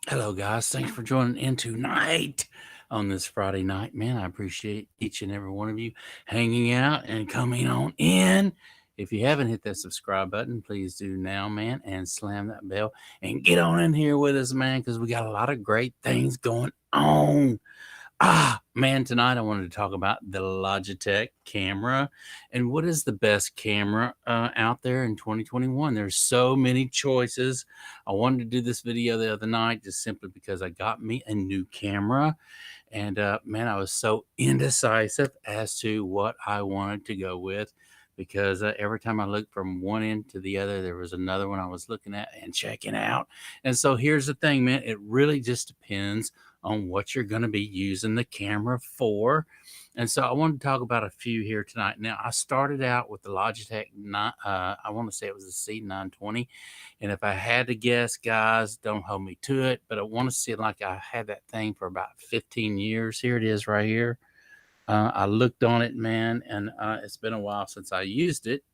Hello, guys. Thanks for joining in tonight on this Friday night, man. I appreciate each and every one of you hanging out and coming on in. If you haven't hit that subscribe button, please do now, man, and slam that bell and get on in here with us, man, because we got a lot of great things going on. Man, tonight I wanted to talk about the Logitech camera and what is the best camera out there in 2021. There's so many choices. I wanted to do this video the other night just simply because I got me a new camera. And man, I was so indecisive as to what I wanted to go with because every time I looked from one end to the other, there was another one I was looking at and checking out. And so here's the thing, man, it really just depends on what you're going to be using the camera for. And so I want to talk about a few here tonight. Now, I started out with the Logitech, I want to say it was the C920. And if I had to guess, guys, don't hold me to it, but I want to say like I had that thing for about 15 years. Here it is right here. I looked on it, man, and it's been a while since I used it,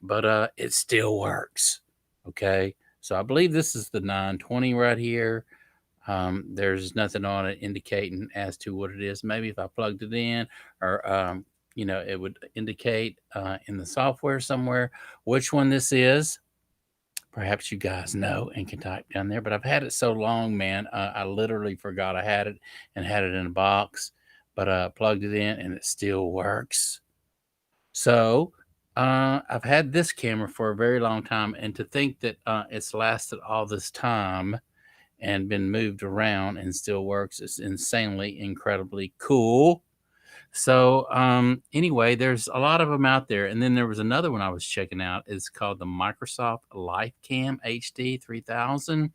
but it still works. Okay. So I believe this is the 920 right here. There's nothing on it indicating as to what it is. Maybe if I plugged it in or, it would indicate in the software somewhere which one this is. Perhaps you guys know and can type down there, but I've had it so long, man. I literally forgot I had it and had it in a box, but plugged it in and it still works. So I've had this camera for a very long time, and to think that it's lasted all this time and been moved around and still works is insanely, incredibly cool. So, anyway, there's a lot of them out there. And then there was another one I was checking out. It's called the Microsoft LifeCam HD 3000.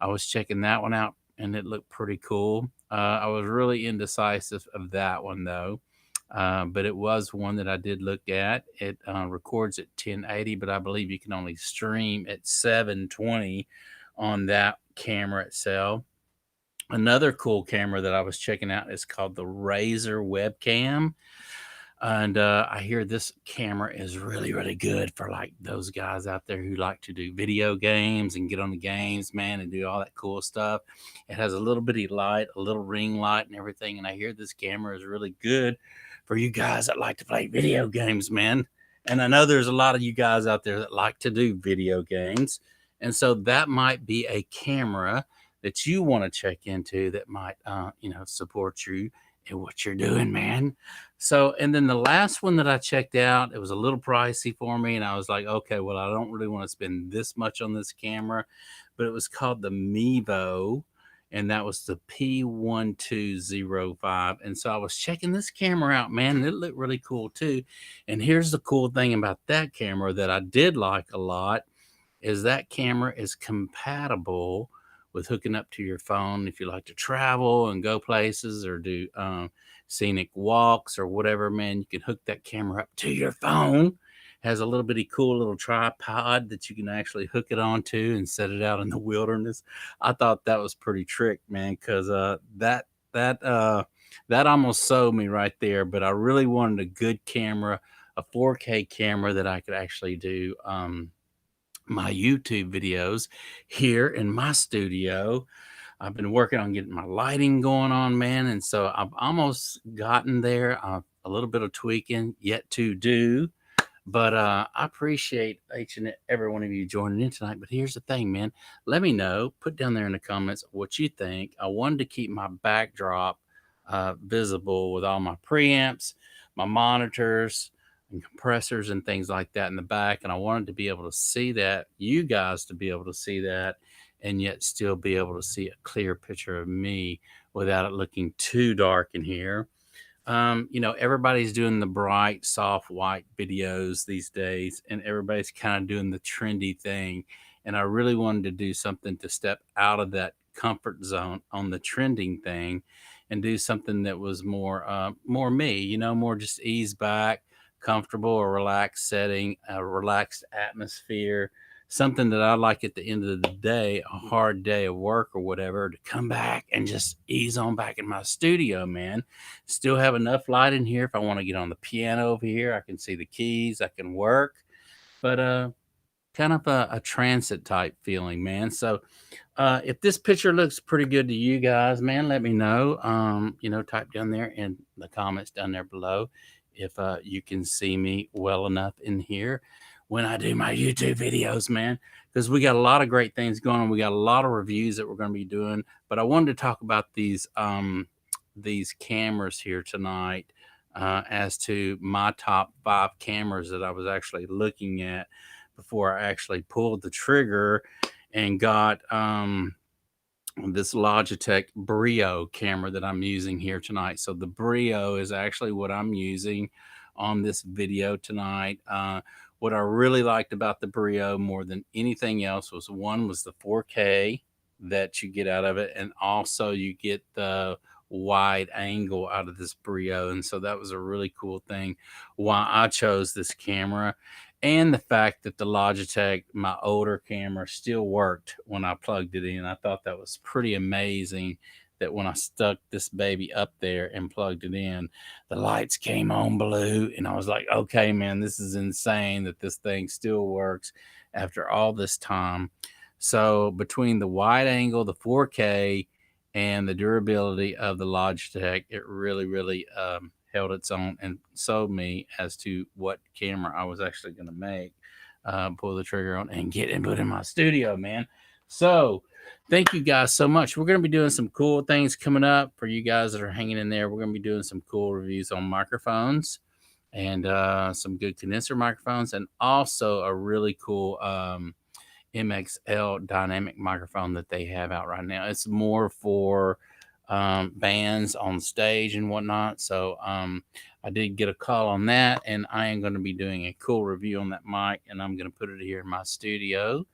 I was checking that one out and it looked pretty cool. I was really indecisive of that one though. But it was one that I did look at. It records at 1080, but I believe you can only stream at 720 on that camera itself. Another cool camera that I was checking out is called the Razer Webcam. And I hear this camera is really, really good for like those guys out there who like to do video games and get on the games, man, and do all that cool stuff. It has a little bitty light, a little ring light, and everything. And I hear this camera is really good for you guys that like to play video games, man. And I know there's a lot of you guys out there that like to do video games. And so that might be a camera that you want to check into that might, support you in what you're doing, man. So, and then the last one that I checked out, it was a little pricey for me. And I was like, okay, well, I don't really want to spend this much on this camera, but it was called the Mevo. And that was the P1205. And so I was checking this camera out, man, and it looked really cool too. And here's the cool thing about that camera that I did like a lot is that camera is compatible with hooking up to your phone if you like to travel and go places or do scenic walks or whatever, man. You can hook that camera up to your phone. Has a little bitty cool little tripod that you can actually hook it onto and set it out in the wilderness. I thought that was pretty trick, man, because that almost sold me right there. But I really wanted a good camera, a 4K camera that I could actually do my YouTube videos here in my studio. I've been working on getting my lighting going on, man. And so I've almost gotten there. A little bit of tweaking yet to do. But I appreciate each and every one of you joining in tonight. But here's the thing, man. Let me know. Put down there in the comments what you think. I wanted to keep my backdrop visible with all my preamps, my monitors, and compressors and things like that in the back. And I wanted to be able to see that, you guys to be able to see that, and yet still be able to see a clear picture of me without it looking too dark in here. Everybody's doing the bright, soft white videos these days, and everybody's kind of doing the trendy thing. And I really wanted to do something to step out of that comfort zone on the trending thing and do something that was more me, more just ease back, comfortable, or relaxed setting, a relaxed atmosphere, something that I like at the end of the day, a hard day of work or whatever, to come back and just ease on back in my studio, man. Still have enough light in here if I want to get on the piano over here. I can see the keys, I can work, but kind of a transit type feeling, man. So If this picture looks pretty good to you guys, man, let me know. Type down there in the comments down there below if you can see me well enough in here when I do my YouTube videos, man. Because we got a lot of great things going on. We got a lot of reviews that we're going to be doing. But I wanted to talk about these cameras here tonight, as to my top 5 cameras that I was actually looking at before I actually pulled the trigger and got this Logitech Brio camera that I'm using here tonight. So the Brio is actually what I'm using on this video tonight. What I really liked about the Brio more than anything else was, one was the 4K that you get out of it, and also you get the wide angle out of this Brio. And so that was a really cool thing why I chose this camera. And the fact that the Logitech, my older camera, still worked when I plugged it in. I thought that was pretty amazing, that when I stuck this baby up there and plugged it in, the lights came on blue. And I was like, okay, man, this is insane that this thing still works after all this time. So between the wide angle, the 4K, and the durability of the Logitech, it really, really held its own and sold me as to what camera I was actually going to make, pull the trigger on, and get and put in my studio, man. So thank you guys so much. We're going to be doing some cool things coming up for you guys that are hanging in there. We're going to be doing some cool reviews on microphones, and some good condenser microphones, and also a really cool MXL dynamic microphone that they have out right now. It's more for bands on stage and whatnot. So I did get a call on that, and I am going to be doing a cool review on that mic, and I'm going to put it here in my studio.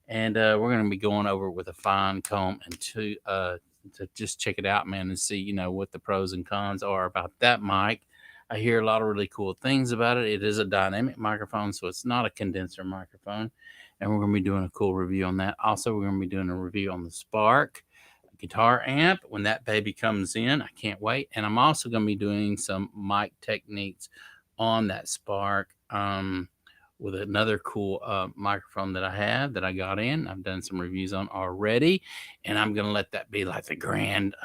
And we're going to be going over it with a fine comb and to just check it out, man, and see, what the pros and cons are about that mic. I hear a lot of really cool things about it. It is a dynamic microphone, so it's not a condenser microphone. And we're going to be doing a cool review on that. Also, we're going to be doing a review on the Spark guitar amp when that baby comes in. I can't wait. And I'm also going to be doing some mic techniques on that Spark, with another cool microphone that I have that I got in. I've done some reviews on already, and I'm going to let that be like the grand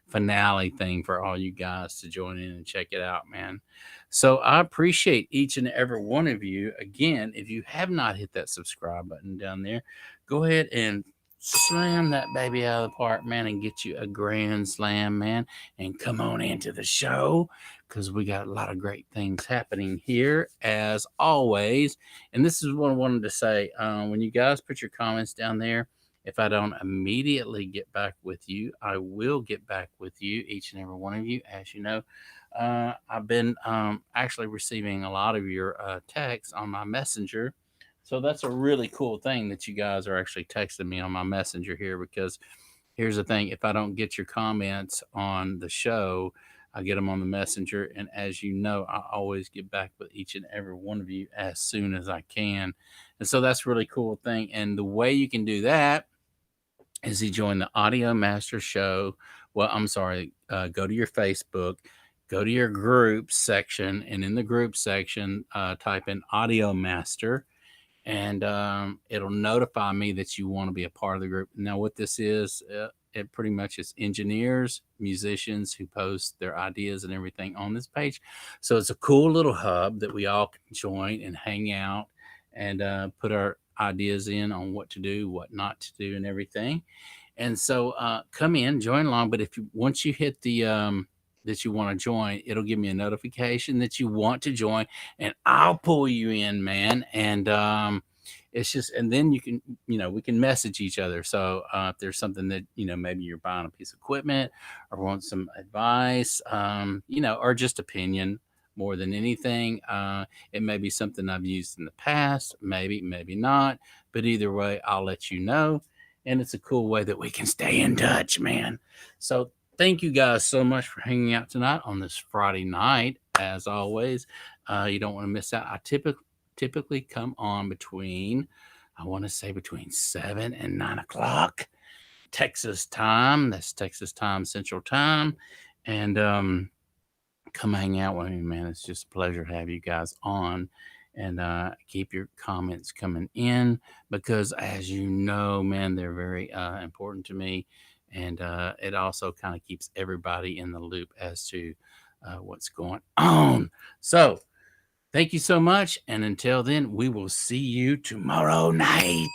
finale thing for all you guys to join in and check it out, man. So I appreciate each and every one of you. Again, if you have not hit that subscribe button down there, go ahead and slam that baby out of the park, man, and get you a grand slam, man, and come on into the show, because we got a lot of great things happening here as always. And this is what I wanted to say. When you guys put your comments down there, if I don't immediately get back with you, I will get back with you, each and every one of you. As you know, I've been actually receiving a lot of your texts on my messenger. So that's a really cool thing that you guys are actually texting me on my messenger here, because here's the thing. If I don't get your comments on the show, I get them on the messenger. And as you know, I always get back with each and every one of you as soon as I can. And so that's a really cool thing. And the way you can do that is you join the Audio Master Show. Well, I'm sorry, go to your Facebook, go to your groups section, and in the group section, type in Audio Master, and it'll notify me that you want to be a part of the group. Now, what this is, it pretty much is engineers, musicians who post their ideas and everything on this page. So it's a cool little hub that we all can join and hang out and put our ideas in on what to do, what not to do, and everything. And so come in, join along. But once you hit the that you want to join, it'll give me a notification that you want to join, and I'll pull you in, man. And it's just, and then you can, we can message each other. So if there's something that, maybe you're buying a piece of equipment or want some advice, or just opinion more than anything. It may be something I've used in the past, maybe not. But either way, I'll let you know. And it's a cool way that we can stay in touch, man. So thank you guys so much for hanging out tonight on this Friday night. As always, you don't want to miss out. I typically come on between 7 and 9 o'clock Texas time. That's Texas time, Central Time. And come hang out with me, man. It's just a pleasure to have you guys on. and keep your comments coming in, because as you know, man, they're very important to me, and it also kind of keeps everybody in the loop as to what's going on. So thank you so much, and until then, we will see you tomorrow night.